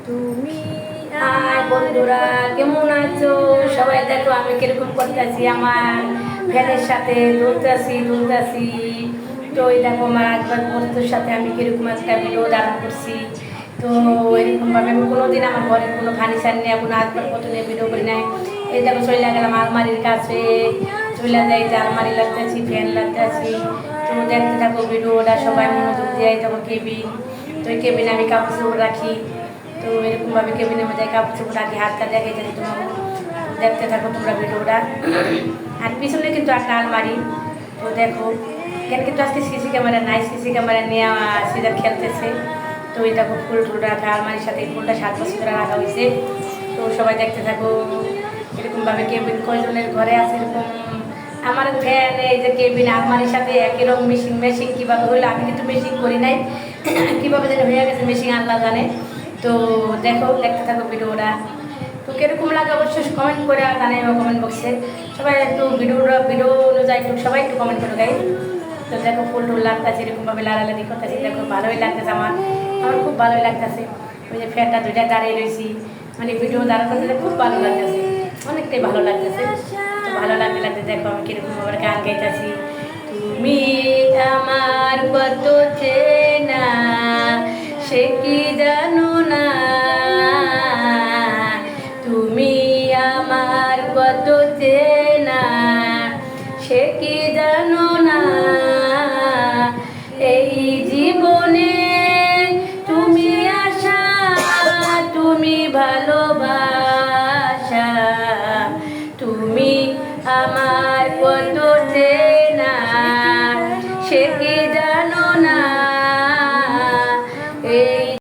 তুমি হাই বন্ধুরা, কেমন আছো সবাই? দেখো আমি কিরকম করতেছি, আমার ফ্যানের সাথে দুলতেছি। তো ওই দেখো আমার একবার বন্ধুর সাথে আমি কিরকম একটা ভিডিও দাঁড়ান করছি। তো এরকমভাবে আমি কোনোদিন আমার ঘরের কোনো ফার্নিচার নিয়ে কোনো আসবাবপত্র নিয়ে ভিডিও করি নাই। এই দেখো চলে গেলাম আলমারির কাছে, চলে যাই যে আলমারি লাগতেছি, ফ্যান লাগতেছি। তো দেখতে থাকো ভিডিওটা, সবাই মনোযোগ দিয়ে। দেখো কেবিন, তো ওই কেবিনে আমি কাপড় চোপড় রাখি। তো এরকমভাবে কেবিনের মধ্যে কাপড় চোপড় রাখি, হাতটা দেখে যাতে তোমার দেখতে থাকো তোমরা ভিডিওটা। আর পিছনে কিন্তু একটা আলমারি। তো দেখো এখানে কিন্তু আজকে সিসি ক্যামেরা নাই, সিসি ক্যামেরা নিয়ে সিজার খেলতেছে। তো ওই দেখো ফুল টুল রাখা আলমারির সাথে, ফুলটা 7 বছর ধরে রাখা হয়েছে। তো সবাই দেখতে থাকো এরকমভাবে কেবিন কয়জনের ঘরে আছে এরকম। আমার ফ্যান এই যে কেবিন আলমারির সাথে একই রকম মেশিন কীভাবে হইলো, আমি কিন্তু মেশিন করি নাই। কীভাবে যেন হয়ে গেছে মেশিন আল্লাহ জানে। তো দেখো দেখতে থাকো ভিডিওটা। তো কীরকম লাগে অবশ্যই কমেন্ট করে জানাইও কমেন্ট বক্সে। সবাই একটু ভিডিও অনুযায়ী একটু সবাই একটু কমেন্ট করে দেয়। তো দেখো ফুল টুল লাগতেছে এরকমভাবে লাড়ালাড়ি করতেছি। দেখো ভালোই লাগতেছে, আমার খুব ভালোই লাগতেছে। ওই যে ফ্যানটা দুইটা দাঁড়িয়ে রয়েছি, মানে ভিডিও দাঁড়া করতেছে, খুব ভালো লাগতেছে, অনেকটাই ভালো লাগতেছে। তো ভালো লাগতে লাগতে দেখো আমি কীরকমভাবে গান গাইতেছি। তুমি আমার কত চেনা, সে কি